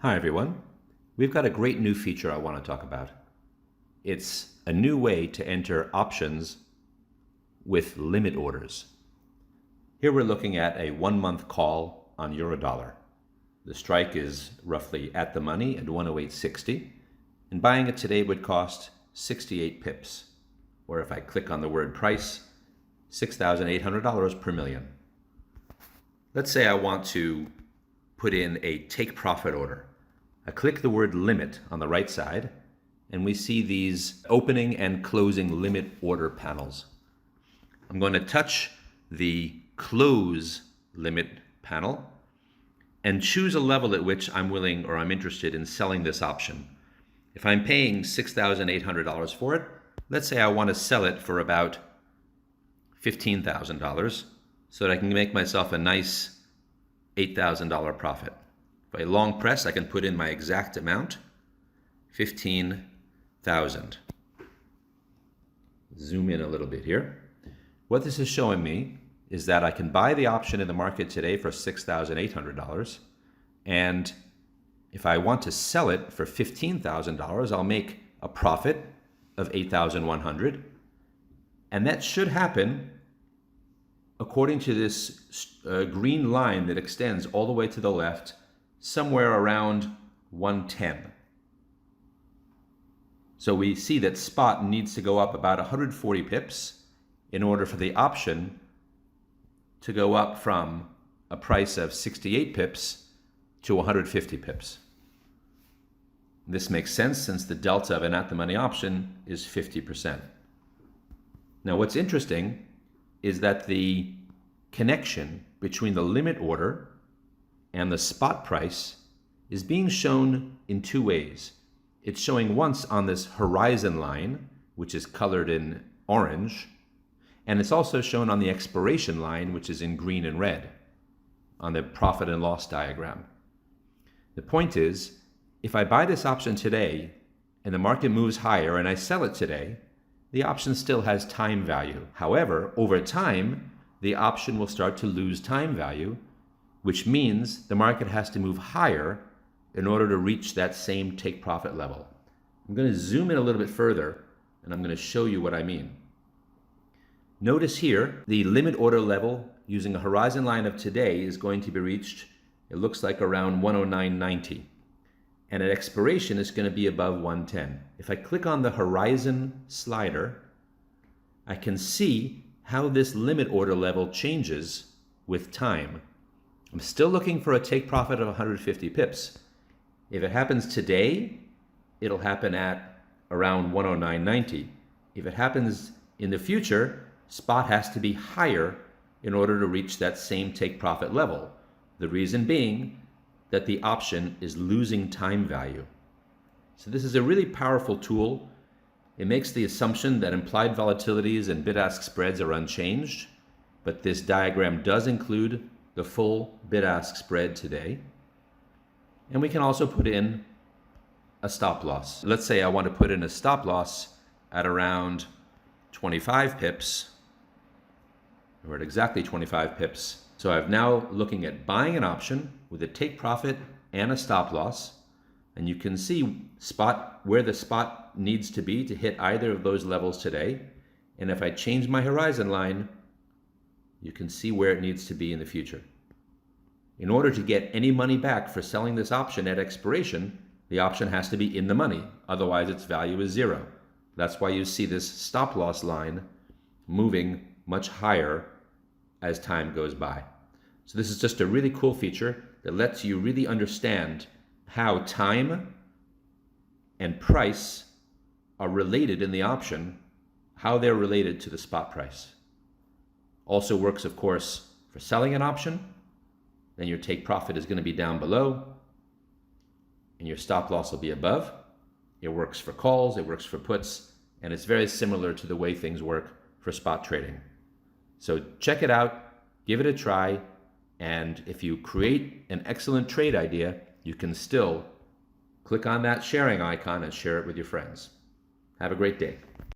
Hi everyone. We've got a great new feature I want to talk about. It's a new way to enter options with limit orders. Here we're looking at a 1-month call on Eurodollar. The strike is roughly at the money at 108.60, and buying it today would cost 68 pips, or if I click on the word price, $6,800 per million. Let's say I want to put in a take profit order. I click the word limit on the right side, and we see these opening and closing limit order panels. I'm going to touch the close limit panel and choose a level at which I'm willing or I'm interested in selling this option. If I'm paying $6,800 for it, let's say I want to sell it for about $15,000 so that I can make myself a nice $8,000 profit. If I long press, I can put in my exact amount, 15,000. Zoom in a little bit here. What this is showing me is that I can buy the option in the market today for $6,800, and if I want to sell it for $15,000, I'll make a profit of $8,100, and that should happen according to this green line that extends all the way to the left, somewhere around 110. So we see that spot needs to go up about 140 pips in order for the option to go up from a price of 68 pips to 150 pips. This makes sense since the delta of an at-the-money option is 50%. Now what's interesting is that the connection between the limit order and the spot price is being shown in two ways. It's showing once on this horizon line, which is colored in orange, and it's also shown on the expiration line, which is in green and red, on the profit and loss diagram. The point is, if I buy this option today and the market moves higher and I sell it today, the option still has time value. However, over time, the option will start to lose time value, which means the market has to move higher in order to reach that same take profit level. I'm going to zoom in a little bit further and I'm going to show you what I mean. Notice here, the limit order level using a horizon line of today is going to be reached, it looks like around 109.90. And at expiration, it's going to be above 110. If I click on the horizon slider, I can see how this limit order level changes with time. I'm still looking for a take profit of 150 pips. If it happens today, it'll happen at around 109.90. If it happens in the future, spot has to be higher in order to reach that same take profit level. The reason being that the option is losing time value. So this is a really powerful tool. It makes the assumption that implied volatilities and bid-ask spreads are unchanged, but this diagram does include the full bid-ask spread today. And we can also put in a stop loss. Let's say I want to put in a stop loss at around 25 pips, or at exactly 25 pips. So I'm now looking at buying an option with a take profit and a stop loss, and you can see spot where the spot needs to be to hit either of those levels today. And if I change my horizon line, you can see where it needs to be in the future. In order to get any money back for selling this option at expiration, the option has to be in the money, otherwise its value is zero. That's why you see this stop loss line moving much higher as time goes by. So this is just a really cool feature that lets you really understand how time and price are related in the option, how they're related to the spot price. Also works, of course, for selling an option. Then your take profit is going to be down below and your stop loss will be above. It works for calls, it works for puts, and it's very similar to the way things work for spot trading. So check it out, give it a try, and if you create an excellent trade idea, you can still click on that sharing icon and share it with your friends. Have a great day.